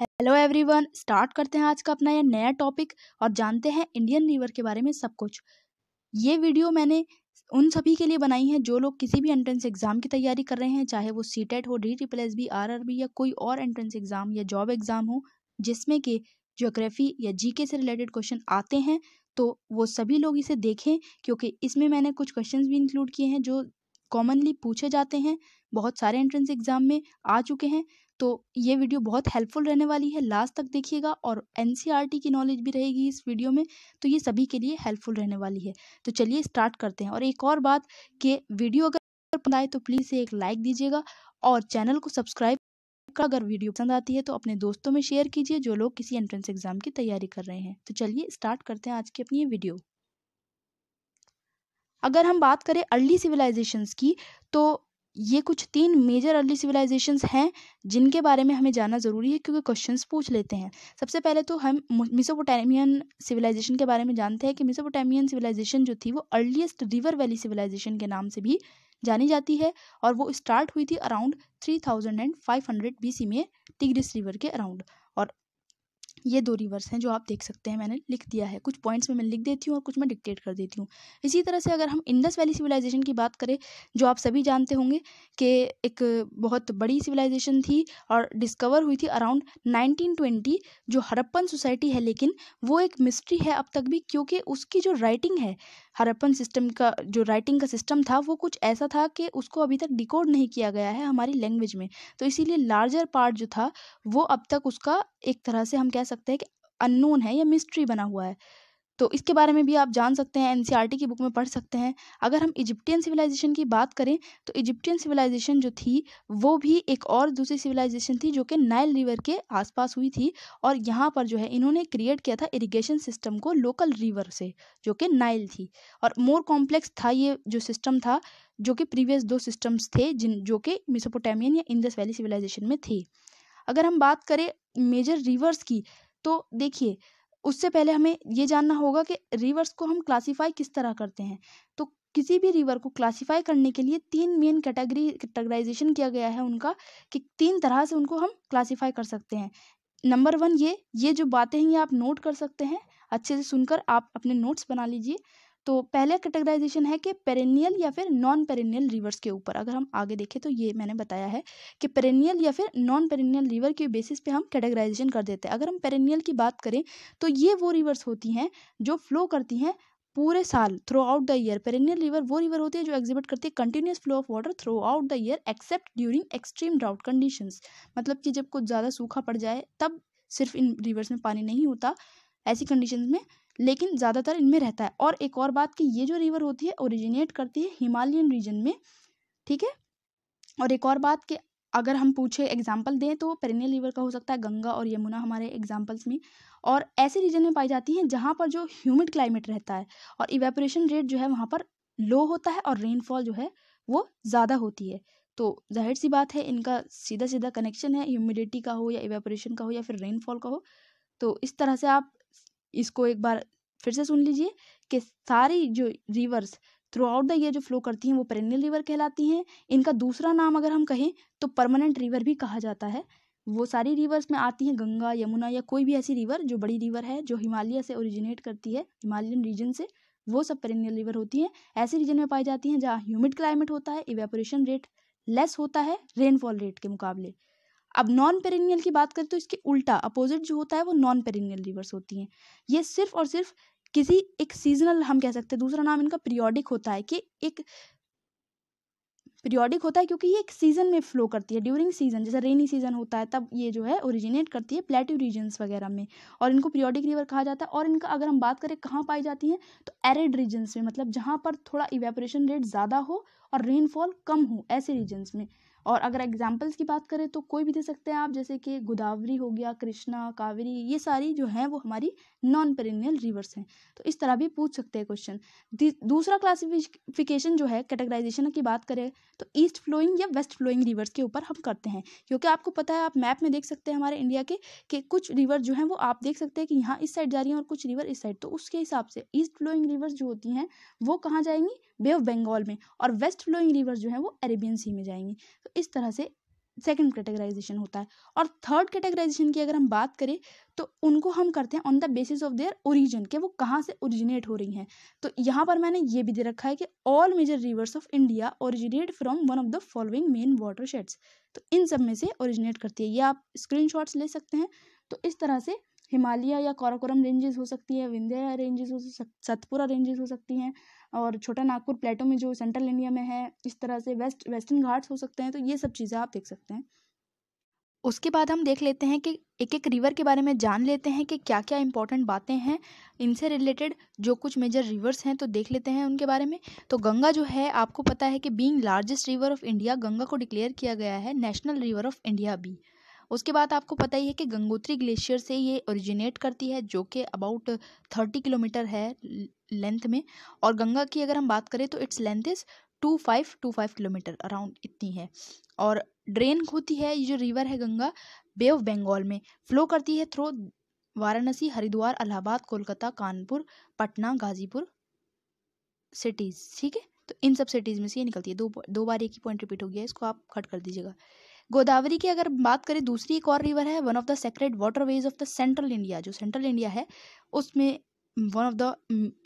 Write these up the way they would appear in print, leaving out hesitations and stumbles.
Hello everyone, start करते हैं आज का अपना ये नया टॉपिक और जानते हैं इंडियन रिवर के बारे में सब कुछ। ये वीडियो मैंने उन सभी के लिए बनाई है जो लोग किसी भी एंट्रेंस एग्जाम की तैयारी कर रहे हैं, चाहे वो सीटेट हो, DSSB, RRB या कोई और एंट्रेंस एग्जाम या जॉब एग्जाम हो जिसमें कि ज्योग्राफी या जीके से रिलेटेड क्वेश्चन आते हैं। तो वो सभी लोग इसे देखें क्योंकि इसमें मैंने कुछ क्वेश्चंस भी इंक्लूड किए हैं जो कॉमनली पूछे जाते हैं, बहुत सारे एंट्रेंस एग्जाम में आ चुके हैं। तो ये वीडियो बहुत हेल्पफुल रहने वाली है, लास्ट तक देखिएगा और NCERT की नॉलेज भी रहेगी इस वीडियो में, तो ये सभी के लिए हेल्पफुल रहने वाली है। तो चलिए स्टार्ट करते हैं। और एक और बात कि वीडियो अगर पसंद आए तो प्लीज़ एक लाइक दीजिएगा और चैनल को सब्सक्राइब कर, अगर वीडियो पसंद आती है तो अपने दोस्तों में शेयर कीजिए जो लोग किसी एंट्रेंस एग्जाम की तैयारी कर रहे हैं। तो चलिए स्टार्ट करते हैं आज की अपनी ये वीडियो। अगर हम बात करें अर्ली सिविलाइजेशंस की, तो ये कुछ 3 मेजर अर्ली सिविलाइजेशंस हैं जिनके बारे में हमें जानना ज़रूरी है क्योंकि क्वेश्चंस पूछ लेते हैं। सबसे पहले तो हम मेसोपोटामियन सिविलाइजेशन के बारे में जानते हैं कि मेसोपोटामियन सिविलाइजेशन जो थी वो अर्लीस्ट रिवर वैली सिविलाइजेशन के नाम से भी जानी जाती है और वो स्टार्ट हुई थी अराउंड 3500 BC में टिग्रिस रिवर के अराउंड। और ये 2 रिवर्स हैं जो आप देख सकते हैं, मैंने लिख दिया है, कुछ पॉइंट्स में मैं लिख देती हूँ और कुछ मैं डिक्टेट कर देती हूँ। इसी तरह से अगर हम इंडस वैली सिविलाइजेशन की बात करें, जो आप सभी जानते होंगे कि एक बहुत बड़ी सिविलाइजेशन थी और डिस्कवर हुई थी अराउंड 1920, जो हड़प्पन सोसाइटी है, लेकिन वो एक मिस्ट्री है अब तक भी क्योंकि उसकी जो राइटिंग है, हड़प्पन सिस्टम का जो राइटिंग का सिस्टम था वो कुछ ऐसा था कि उसको अभी तक डिकोड नहीं किया गया है हमारी लैंग्वेज में। तो इसीलिए लार्जर पार्ट जो था वो अब तक उसका एक तरह से हम कह सकते हैं कि अननोन है या मिस्ट्री बना हुआ है। तो इसके बारे में भी आप जान सकते हैं, NCERT की बुक में पढ़ सकते हैं। अगर हम इजिप्टियन सिविलाइजेशन की बात करें तो इजिप्टियन सिविलाइजेशन जो थी वो भी एक और दूसरी सिविलाइजेशन थी जो कि नाइल रिवर के आसपास हुई थी और यहाँ पर जो है इन्होंने क्रिएट किया था इरिगेशन सिस्टम को लोकल रिवर से, जो कि नाइल थी। और मोर कॉम्प्लेक्स था ये जो सिस्टम था, जो कि प्रीवियस 2 सिस्टम्स थे जो कि मेसोपोटामियन या इंडस वैली सिविलाइजेशन में थे। अगर हम बात करें मेजर रिवर्स की, तो देखिए उससे पहले हमें ये जानना होगा कि रिवर्स को हम क्लासिफाई किस तरह करते हैं। तो किसी भी रिवर को क्लासिफाई करने के लिए 3 मेन कैटेगराइजेशन किया गया है उनका, कि 3 तरह से उनको हम क्लासिफाई कर सकते हैं। नंबर 1 ये जो बातें हैं ये आप नोट कर सकते हैं, अच्छे से सुनकर आप अपने नोट्स बना लीजिए। तो पहले कैटेगराइजेशन है कि पेरेनियल या फिर नॉन पेरेनियल रिवर्स के ऊपर। अगर हम आगे देखें तो ये मैंने बताया है कि पेरेनियल या फिर नॉन पेरेनियल रिवर के बेसिस पे हम कैटेगराइजेशन कर देते हैं। अगर हम पेरेनियल की बात करें तो ये वो रिवर्स होती हैं जो फ्लो करती हैं पूरे साल, through out the year. Perennial river वो रिवर होती है जो एग्जिबिट करती है continuous flow of water through out the year accept during extreme drought conditions. मतलब कि जब कुछ ज़्यादा सूखा पड़ जाए तब सिर्फ इन रिवर्स में पानी नहीं होता ऐसी कंडीशंस में, लेकिन ज़्यादातर इनमें रहता है। और एक और बात कि ये जो रिवर होती है ओरिजिनेट करती है हिमालयन रीजन में, ठीक है। और एक और बात कि अगर हम पूछे एग्जाम्पल दें तो पेरेनियल रिवर का हो सकता है गंगा और यमुना हमारे एग्जाम्पल्स में। और ऐसे रीजन में पाई जाती हैं जहाँ पर जो ह्यूमिड क्लाइमेट रहता है और इवेपोरेशन रेट जो है वहाँ पर लो होता है और रेनफॉल जो है वो ज़्यादा होती है। तो जाहिर सी बात है इनका सीधा सीधा कनेक्शन है, ह्यूमिडिटी का हो या इवेपोरेशन का हो या फिर रेनफॉल का हो। तो इस तरह से आप इसको एक बार फिर से सुन लीजिए कि सारी जो reverse through out the year जो फ्लो करती हैं वो पेरेनियल रिवर कहलाती हैं। इनका दूसरा नाम अगर हम कहें तो परमानेंट रिवर भी कहा जाता है। वो सारी रिवर्स में आती हैं, गंगा, यमुना या कोई भी ऐसी रिवर जो बड़ी रिवर है जो हिमालय से ओरिजिनेट करती है, हिमालयन रीजन से, वो सब पेरेनियल रिवर होती हैं। ऐसे रीजन में पाई जाती हैं जहाँ ह्यूमिड क्लाइमेट होता है, इवेपोरेशन रेट लेस होता है रेनफॉल रेट के मुकाबले। अब नॉन पेरिनियल की बात करें तो इसके उल्टा अपोजिट जो होता है वो नॉन पेरिनियल रिवर्स होती हैं। ये सिर्फ और सिर्फ किसी एक सीजनल हम कह सकते हैं, दूसरा नाम इनका पीरियोडिक होता है कि एक पीरियोडिक होता है क्योंकि ये एक सीजन में फ्लो करती है, ड्यूरिंग सीजन, जैसे रेनी सीजन होता है तब ये जो है ओरिजिनेट करती है प्लेट्यू रीजन्स वगैरह में, और इनको पीरियोडिक रिवर कहा जाता है। और इनका अगर हम बात करें कहाँ पाई जाती हैं तो एरिड रीजन्स में, मतलब जहाँ पर थोड़ा इवेपोरेशन रेट ज़्यादा हो और रेनफॉल कम हो, ऐसे रीजन्स में। और अगर एग्जाम्पल्स की बात करें तो कोई भी दे सकते हैं आप, जैसे कि गोदावरी हो गया, कृष्णा, कावेरी, ये सारी जो हैं वो हमारी नॉन पेरिनियल रिवर्स हैं। तो इस तरह भी पूछ सकते हैं क्वेश्चन। दूसरा क्लासिफिकेशन जो है कैटेगराइजेशन की बात करें तो ईस्ट फ्लोइंग या वेस्ट फ्लोइंग रिवर्स के ऊपर हम करते हैं, क्योंकि आपको पता है, आप मैप में देख सकते हैं हमारे इंडिया के कि कुछ रिवर जो हैं वो आप देख सकते हैं कि यहाँ इस साइड जा रही हैं और कुछ रिवर इस साइड, तो उसके हिसाब से ईस्ट फ्लोइंग रिवर्स जो होती हैं वो कहाँ जाएंगी, बे ऑफ बंगाल में, और वेस्ट फ्लोइंग रिवर्स जो है वो अरेबियन सी में जाएंगी। तो इस तरह से सेकंड कैटेगराइजेशन होता है। और थर्ड कैटेगराइजेशन की अगर हम बात करें तो उनको हम करते हैं on the basis of their origin, कि वो कहाँ से ओरिजिनेट हो रही हैं। तो यहाँ पर मैंने ये भी दे रखा है कि all major rivers of India originate from one of the following main watersheds. तो इन सब में से ओरिजिनेट करती है। ये आप स्क्रीनशॉट्स ले सकते हैं। तो इस तरह से हिमालय या काराकोरम रेंजेस हो सकती है, विंध्य रेंजेस हो सतपुरा रेंजेस हो सकती हैं, और छोटा नागपुर प्लेटो में जो सेंट्रल इंडिया में है, इस तरह से वेस्टर्न घाट्स हो सकते हैं। तो ये सब चीज़ें आप देख सकते हैं। उसके बाद हम देख लेते हैं कि एक एक रिवर के बारे में जान लेते हैं कि क्या क्या इंपॉर्टेंट बातें हैं इनसे रिलेटेड। जो कुछ मेजर रिवर्स हैं तो देख लेते हैं उनके बारे में। तो गंगा जो है, आपको पता है कि being largest river of India, Ganga को डिक्लेयर किया गया है नेशनल रिवर ऑफ इंडिया भी। उसके बाद आपको पता ही है कि गंगोत्री ग्लेशियर से ये ओरिजिनेट करती है, जो कि अबाउट 30 किलोमीटर है लेंथ में। और गंगा की अगर हम बात करें तो its length is 2525 kilometre around इतनी है। और ड्रेन होती है ये जो रिवर है गंगा, बे ऑफ बंगाल में फ्लो करती है थ्रू वाराणसी, हरिद्वार, इलाहाबाद, कोलकाता, कानपुर, पटना, गाजीपुर सिटीज़। ठीक है, तो इन सब सिटीज़ में से ये निकलती है। दो बार एक ही पॉइंट रिपीट हो गया, इसको आप कट कर दीजिएगा। गोदावरी की अगर बात करें, दूसरी एक और रिवर है, one of the sacred waterways of the central India. जो सेंट्रल इंडिया है उसमें one of the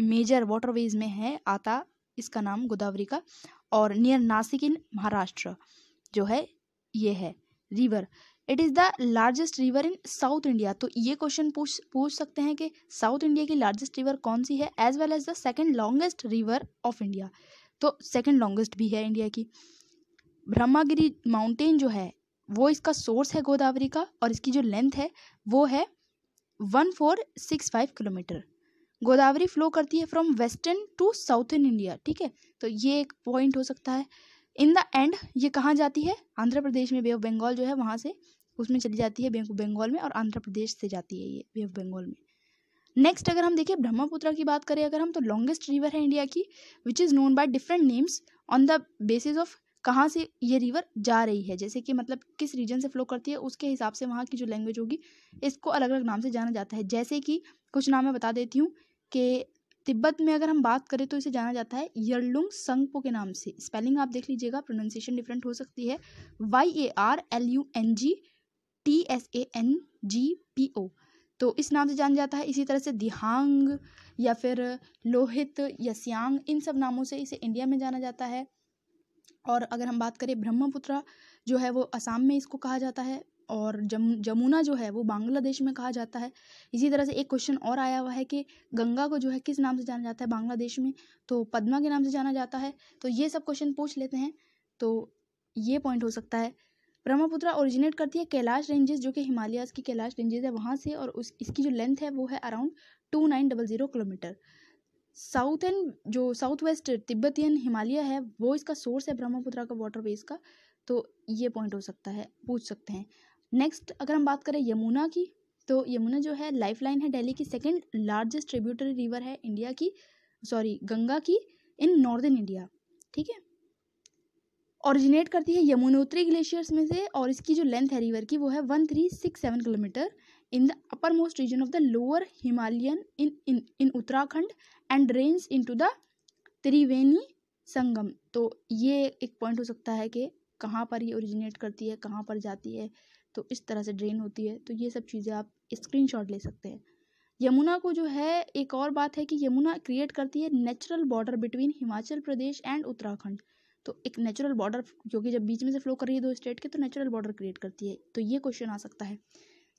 major waterways में है आता इसका नाम गोदावरी का। और नियर नासिक इन महाराष्ट्र जो है ये है river. It is the largest river in south India. तो ये क्वेश्चन पूछ सकते हैं कि साउथ इंडिया की लार्जेस्ट रिवर कौन सी है, as well as the second longest river of India. तो सेकंड लॉन्गेस्ट भी है इंडिया की। ब्रह्मागिरी माउंटेन जो है वो इसका सोर्स है गोदावरी का, और इसकी जो लेंथ है वो है 1465 किलोमीटर। गोदावरी फ्लो करती है from western to southern India. ठीक है, तो ये एक पॉइंट हो सकता है। इन द एंड ये कहाँ जाती है, आंध्र प्रदेश में, बे ऑफ बंगाल जो है वहाँ से उसमें चली जाती है बे ऑफ बंगाल में, और आंध्र प्रदेश से जाती है ये बे ऑफ बंगाल में। नेक्स्ट अगर हम देखें ब्रह्मपुत्र की बात करें अगर हम, तो लॉन्गेस्ट रिवर है इंडिया की, which is known by different names on the basis of कहाँ से ये रिवर जा रही है। जैसे कि मतलब किस रीजन से फ्लो करती है उसके हिसाब से वहाँ की जो लैंग्वेज होगी इसको अलग अलग नाम से जाना जाता है। जैसे कि कुछ नाम मैं बता देती हूँ कि तिब्बत में अगर हम बात करें तो इसे जाना जाता है यरलुंग संगपो के नाम से। स्पेलिंग आप देख लीजिएगा, प्रोनाउंसिएशन डिफरेंट हो सकती है, YARLUNG TSANGPO, तो इस नाम से जाना जाता है। इसी तरह से दिहांग या फिर लोहित या सियांग, इन सब नामों से इसे इंडिया में जाना जाता है। और अगर हम बात करें ब्रह्मपुत्र जो है वो असम में इसको कहा जाता है, और जमुना जो है वो बांग्लादेश में कहा जाता है। इसी तरह से एक क्वेश्चन और आया हुआ है कि गंगा को जो है किस नाम से जाना जाता है बांग्लादेश में, तो पद्मा के नाम से जाना जाता है। तो ये सब क्वेश्चन पूछ लेते हैं, तो ये पॉइंट हो सकता है। ब्रह्मपुत्र ओरिजिनेट करती है कैलाश रेंजेस, जो कि हिमालयाज की कैलाश रेंजेस है वहाँ से, और इसकी जो लेंथ है वो है अराउंड 2900 किलोमीटर। जो साउथ वेस्ट तिब्बतियन हिमालय है वो इसका सोर्स है ब्रह्मपुत्र का वाटरवेज का। तो ये पॉइंट हो सकता है, पूछ सकते हैं। नेक्स्ट अगर हम बात करें यमुना की, तो यमुना जो है लाइफलाइन है दिल्ली की, सेकंड लार्जेस्ट ट्रिब्यूटरी रिवर है इंडिया की, गंगा की इन नॉर्दर्न इंडिया। ठीक है, ओरिजिनेट करती है यमुनोत्री ग्लेशियर्स में से, और इसकी जो लेंथ है रिवर की वो है 1367 kilometre in the upper most region of the lower Himalayan in Uttarakhand and drains into the Triveni Sangam. तो ये एक पॉइंट हो सकता है कि कहाँ पर ये ओरिजिनेट करती है, कहाँ पर जाती है, तो इस तरह से ड्रेन होती है। तो ये सब चीज़ें आप स्क्रीनशॉट ले सकते हैं। यमुना को जो है एक और बात है कि यमुना क्रिएट करती है natural border between Himachal Pradesh and Uttarakhand. तो एक नेचुरल बॉर्डर, क्योंकि जब बीच में से फ्लो कर रही है दो स्टेट के, तो नेचुरल बॉर्डर क्रिएट करती है। तो ये क्वेश्चन आ सकता है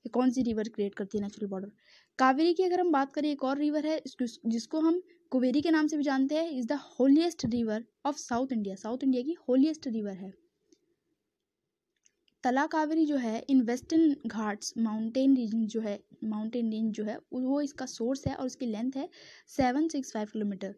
कि कौन सी रिवर क्रिएट करती है नेचुरल बॉर्डर। कावेरी की अगर हम बात करें, एक और रिवर है जिसको हम कुवेरी के नाम से भी जानते हैं, is the holiest river of south India. South India की होलीएस्ट रिवर है। तला कावेरी जो है in western Ghats mountain range जो है वो इसका सोर्स है, और इसकी लेंथ है 765 किलोमीटर।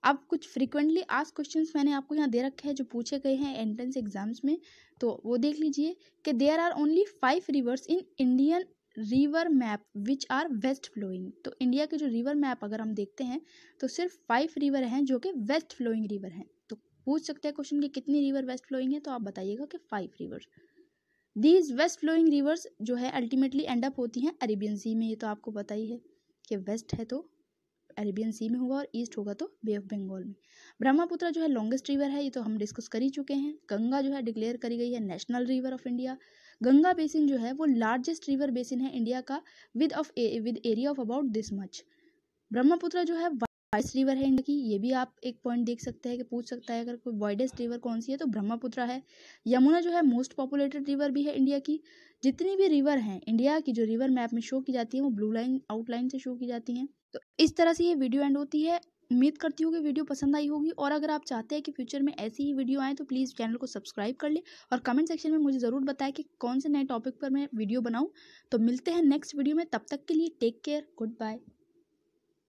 अब कुछ फ्रीक्वेंटली आस्क्ड क्वेश्चंस मैंने आपको यहाँ दे रखे हैं जो पूछे गए हैं एंट्रेंस एग्जाम्स में, तो वो देख लीजिए कि there are only 5 rivers in Indian river map which are west flowing. तो इंडिया के जो रिवर मैप अगर हम देखते हैं तो सिर्फ 5 रिवर हैं जो कि वेस्ट फ्लोइंग रिवर हैं। तो पूछ सकते हैं क्वेश्चन कि कितनी रिवर वेस्ट फ्लोइंग है, तो आप बताइएगा कि 5 rivers. These west flowing rivers जो है अल्टीमेटली एंड अप होती हैं अरेबियन सी में। ये तो आपको पता ही है कि वेस्ट है तो अरेबियन सी में होगा और ईस्ट होगा तो बे ऑफ बंगाल में। ब्रह्मपुत्र जो है लॉन्गेस्ट रिवर है, ये तो हम डिस्कस कर ही चुके हैं। गंगा जो है डिक्लेयर करी गई है national river of India. Ganga basin जो है वो लार्जेस्ट रिवर बेसिन है इंडिया का with area of about this much. Brahmaputra जो है वाइडेस्ट रिवर है इंडिया की, ये भी आप एक पॉइंट देख सकते हैं कि पूछ सकता है अगर कोई वाइडेस्ट रिवर कौन सी है तो ब्रह्मपुत्र है। यमुना जो है मोस्ट पॉपुलेटेड रिवर भी है इंडिया की। जितनी भी रिवर हैं इंडिया की जो रिवर मैप में शो की जाती है वो ब्लू लाइन आउटलाइन से शो की जाती हैं। तो इस तरह से ये वीडियो एंड होती है। उम्मीद करती हूँ कि वीडियो पसंद आई होगी, और अगर आप चाहते हैं कि फ्यूचर में ऐसी ही वीडियो आए तो प्लीज़ चैनल को सब्सक्राइब कर ले और कमेंट सेक्शन में मुझे ज़रूर बताएं कि कौन से नए टॉपिक पर मैं वीडियो बनाऊँ। तो मिलते हैं नेक्स्ट वीडियो में, तब तक के लिए टेक केयर, गुड बाय।